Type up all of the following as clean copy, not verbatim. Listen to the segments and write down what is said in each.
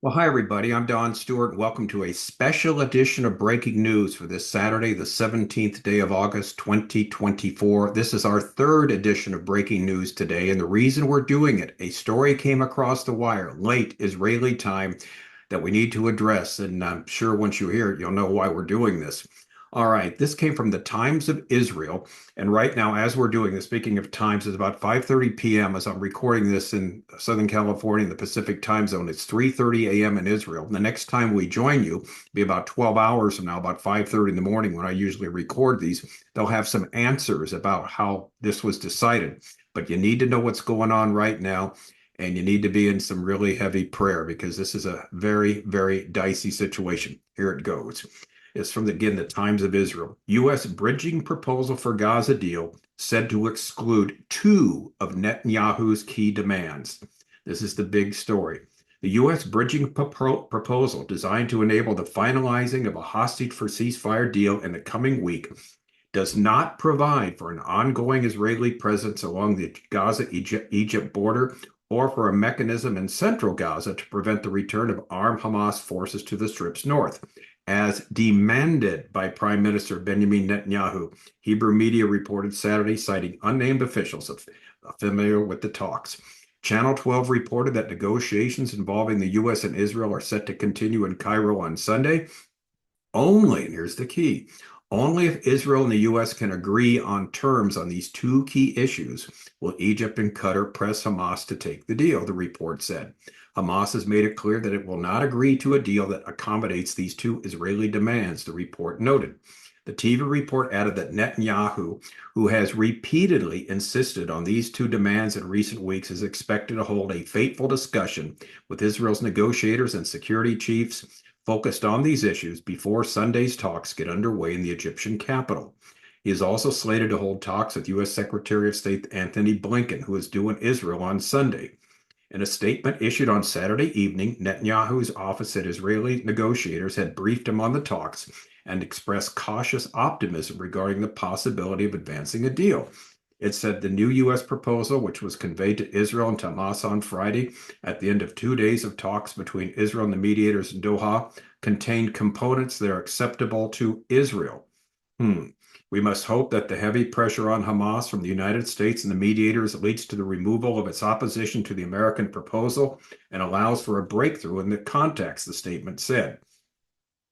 Well, hi, everybody. I'm Don Stewart. Welcome to a special edition of Breaking News for this Saturday, the 17th day of August, 2024. This is our third edition of Breaking News today, and the reason we're doing it, a story came across the wire late Israeli time that we need to address, and I'm sure once you hear it, you'll know why we're doing this. All right, this came from the Times of Israel, and right now, as we're doing this, speaking of times, it's about 5:30 p.m. as I'm recording this in Southern California in the Pacific time zone. It's 3:30 a.m. in Israel. The next time we join you, be about 12 hours from now, about 5:30 in the morning when I usually record these. They'll have some answers about how this was decided. But you need to know what's going on right now, and you need to be in some really heavy prayer because this is a very, very dicey situation. Here it goes. It's from, again, the Times of Israel. U.S. bridging proposal for Gaza deal said to exclude two of Netanyahu's key demands. This is the big story. The U.S. bridging proposal, designed to enable the finalizing of a hostage-for-ceasefire deal in the coming week, does not provide for an ongoing Israeli presence along the Gaza-Egypt border or for a mechanism in central Gaza to prevent the return of armed Hamas forces to the Strip's north, as demanded by Prime Minister Benjamin Netanyahu, Hebrew media reported Saturday, citing unnamed officials familiar with the talks. Channel 12 reported that negotiations involving the U.S. and Israel are set to continue in Cairo on Sunday. Only, and here's the key, only if Israel and the U.S. can agree on terms on these two key issues will Egypt and Qatar press Hamas to take the deal, the report said. Hamas has made it clear that it will not agree to a deal that accommodates these two Israeli demands, the report noted. The TV report added that Netanyahu, who has repeatedly insisted on these two demands in recent weeks, is expected to hold a fateful discussion with Israel's negotiators and security chiefs focused on these issues before Sunday's talks get underway in the Egyptian capital. He is also slated to hold talks with U.S. Secretary of State Anthony Blinken, who is due in Israel on Sunday. In a statement issued on Saturday evening, Netanyahu's office said Israeli negotiators had briefed him on the talks and expressed cautious optimism regarding the possibility of advancing a deal. It said the new U.S. proposal, which was conveyed to Israel and Hamas on Friday at the end of 2 days of talks between Israel and the mediators in Doha, contained components that are acceptable to Israel. We must hope that the heavy pressure on Hamas from the United States and the mediators leads to the removal of its opposition to the American proposal and allows for a breakthrough in the context, the statement said.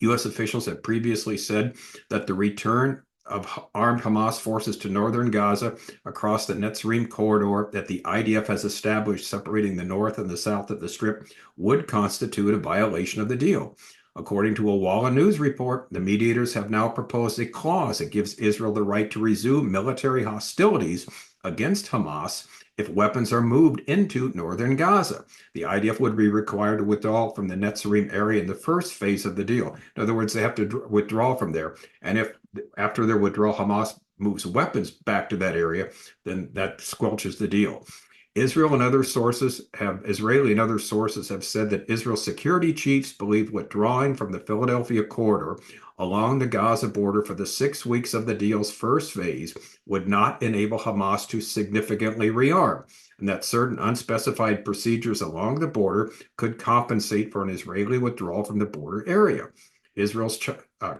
U.S. officials had previously said that the return of armed Hamas forces to northern Gaza across the Netzarim corridor that the IDF has established separating the north and the south of the Strip would constitute a violation of the deal. According to a Walla News report, the mediators have now proposed a clause that gives Israel the right to resume military hostilities against Hamas if weapons are moved into northern Gaza. The IDF would be required to withdraw from the Netzarim area in the first phase of the deal. In other words, they have to withdraw from there. And if after their withdrawal, Hamas moves weapons back to that area, then that squelches the deal. Israeli and other sources have said that Israel's security chiefs believe withdrawing from the Philadelphia corridor along the Gaza border for the 6 weeks of the deal's first phase would not enable Hamas to significantly rearm, and that certain unspecified procedures along the border could compensate for an Israeli withdrawal from the border area. Israel's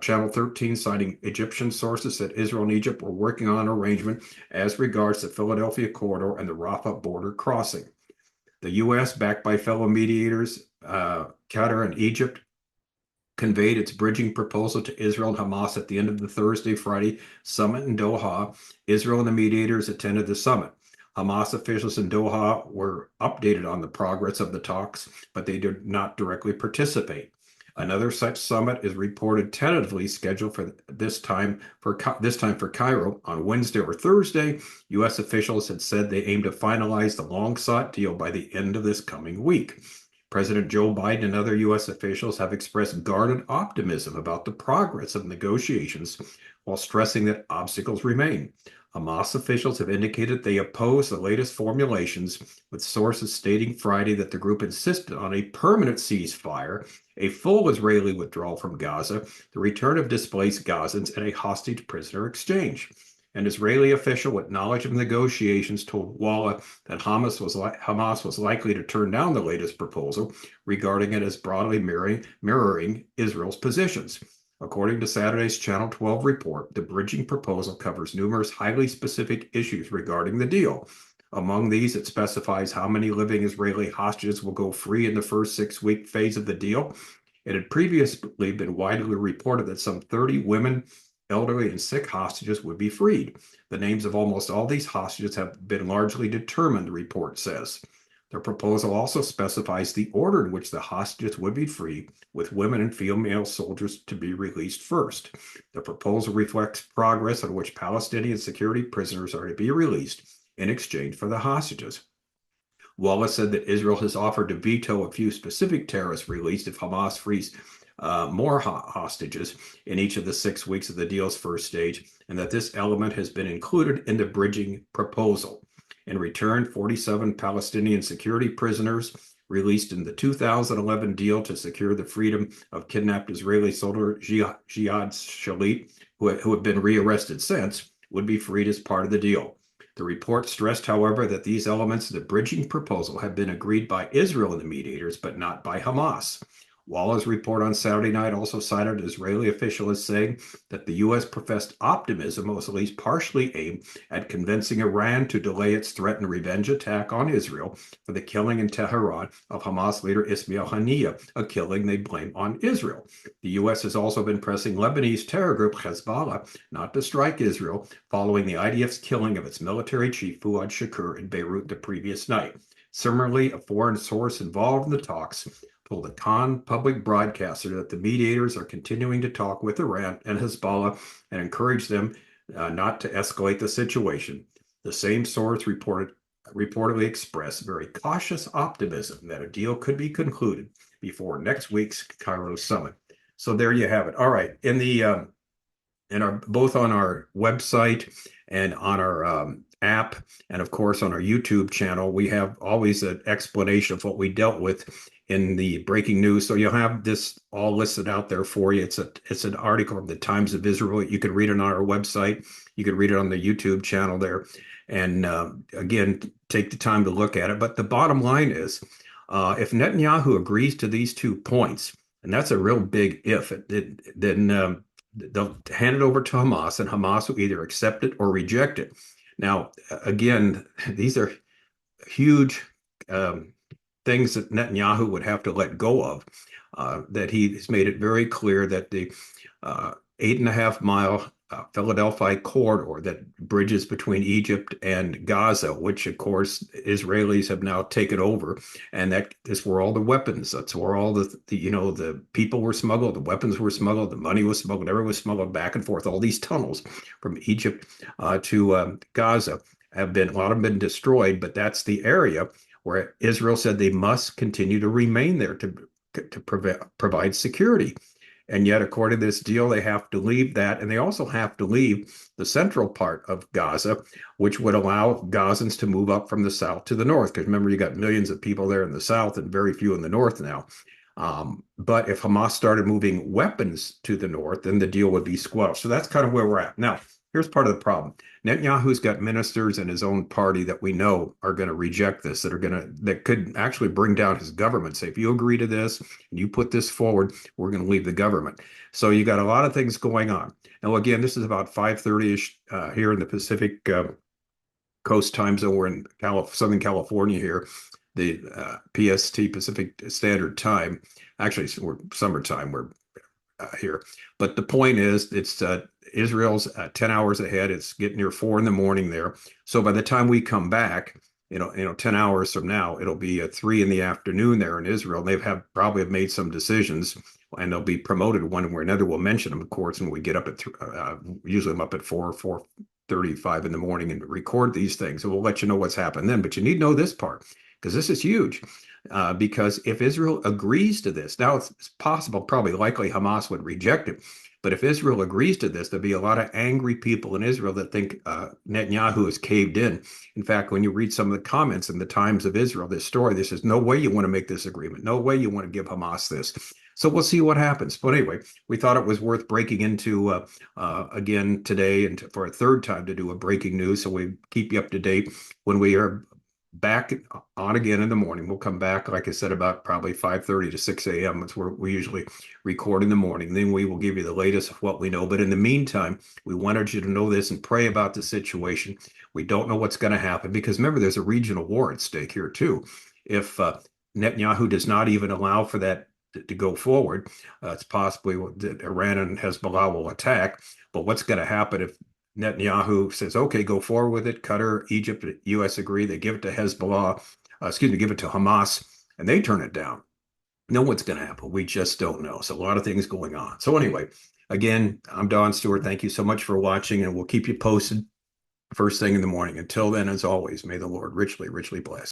Channel 13, citing Egyptian sources, said Israel and Egypt were working on an arrangement as regards the Philadelphia corridor and the Rafah border crossing. The U.S., backed by fellow mediators, Qatar and Egypt, conveyed its bridging proposal to Israel and Hamas at the end of the Thursday-Friday summit in Doha. Israel and the mediators attended the summit. Hamas officials in Doha were updated on the progress of the talks, but they did not directly participate. Another such summit is reported tentatively scheduled for this time for Cairo on Wednesday or Thursday. U.S. officials had said they aim to finalize the long-sought deal by the end of this coming week. President Joe Biden and other U.S. officials have expressed guarded optimism about the progress of negotiations while stressing that obstacles remain. Hamas officials have indicated they oppose the latest formulations, with sources stating Friday that the group insisted on a permanent ceasefire, a full Israeli withdrawal from Gaza, the return of displaced Gazans, and a hostage prisoner exchange. An Israeli official with knowledge of negotiations told Walla that Hamas was likely to turn down the latest proposal, regarding it as broadly mirroring Israel's positions. According to Saturday's Channel 12 report, the bridging proposal covers numerous highly specific issues regarding the deal. Among these, it specifies how many living Israeli hostages will go free in the first 6-week phase of the deal. It had previously been widely reported that some 30 women, elderly, and sick hostages would be freed. The names of almost all these hostages have been largely determined, the report says. The proposal also specifies the order in which the hostages would be free, with women and female soldiers to be released first. The proposal reflects progress on which Palestinian security prisoners are to be released in exchange for the hostages. Wallace said that Israel has offered to veto a few specific terrorists released if Hamas frees more hostages in each of the 6 weeks of the deal's first stage, and that this element has been included in the bridging proposal. In return, 47 Palestinian security prisoners released in the 2011 deal to secure the freedom of kidnapped Israeli soldier Gilad Shalit, who have been rearrested since, would be freed as part of the deal. The report stressed, however, that these elements of the bridging proposal have been agreed by Israel and the mediators, but not by Hamas. Wallah's report on Saturday night also cited an Israeli official as saying that the U.S. professed optimism was at least partially aimed at convincing Iran to delay its threatened revenge attack on Israel for the killing in Tehran of Hamas leader Ismail Haniyeh, a killing they blame on Israel. The U.S. has also been pressing Lebanese terror group Hezbollah not to strike Israel following the IDF's killing of its military chief Fuad Shakur in Beirut the previous night. Similarly, a foreign source involved in the talks told a Khan public broadcaster that the mediators are continuing to talk with Iran and Hezbollah and encourage them not to escalate the situation. The same source reportedly expressed very cautious optimism that a deal could be concluded before next week's Cairo summit. So there you have it. All right, both on our website and on our app, and of course on our YouTube channel, we have always an explanation of what we dealt with in the breaking news. So you'll have this all listed out there for you. It's an article from the Times of Israel. You can read it on our website. You can read it on the YouTube channel there. And again, take the time to look at it. But the bottom line is, if Netanyahu agrees to these 2 points, and that's a real big if, then they'll hand it over to Hamas, and Hamas will either accept it or reject it. Now, again, these are huge things that Netanyahu would have to let go of, that he's made it very clear that the 8.5-mile Philadelphia corridor that bridges between Egypt and Gaza, which of course Israelis have now taken over, and that is where all the weapons, that's where all the people were smuggled, the weapons were smuggled, the money was smuggled, everything was smuggled back and forth. All these tunnels from Egypt to Gaza a lot have been destroyed, but that's the area where Israel said they must continue to remain there to provide security. And yet, according to this deal, they have to leave that. And they also have to leave the central part of Gaza, which would allow Gazans to move up from the south to the north. Because remember, you got millions of people there in the south and very few in the north now. But if Hamas started moving weapons to the north, then the deal would be squelched. So that's kind of where we're at. Now, here's part of the problem. Netanyahu's got ministers in his own party that we know are going to reject this, that could actually bring down his government. Say, if you agree to this and you put this forward, we're going to leave the government. So you got a lot of things going on. Now, again, this is about 5:30-ish here in the Pacific Coast time zone. We're in Southern California here, the PST, Pacific Standard Time. Actually, we're summertime. We're here. But the point is, it's Israel's 10 hours ahead. It's getting near 4 in the morning there. So by the time we come back, 10 hours from now, it'll be 3 in the afternoon there in Israel. They've probably have made some decisions, and they'll be promoted one way or another. We'll mention them, of course, when we get up at usually I'm up at 4:35 in the morning and record these things. So we'll let you know what's happened then. But you need to know this part, because this is huge. Because if Israel agrees to this, now it's possible, probably likely Hamas would reject it. But if Israel agrees to this, there'll be a lot of angry people in Israel that think Netanyahu has caved in. In fact, when you read some of the comments in the Times of Israel, this story, this is no way you want to make this agreement. No way you want to give Hamas this. So we'll see what happens. But anyway, we thought it was worth breaking into again today and for a third time to do a breaking news. So we keep you up to date when we are back on again in the morning. We'll come back, like I said, about probably 5:30 to 6 a.m. That's where we usually record in the morning. Then we will give you the latest of what we know. But in the meantime, we wanted you to know this and pray about the situation. We don't know what's going to happen because remember, there's a regional war at stake here too. If Netanyahu does not even allow for that to go forward, it's possibly that Iran and Hezbollah will attack. But what's going to happen if Netanyahu says, okay, go forward with it. Qatar, Egypt, U.S. agree. They give it to Hezbollah, give it to Hamas, and they turn it down. Know what's going to happen. We just don't know. So a lot of things going on. So anyway, again, I'm Don Stewart. Thank you so much for watching, and we'll keep you posted first thing in the morning. Until then, as always, may the Lord richly, richly bless.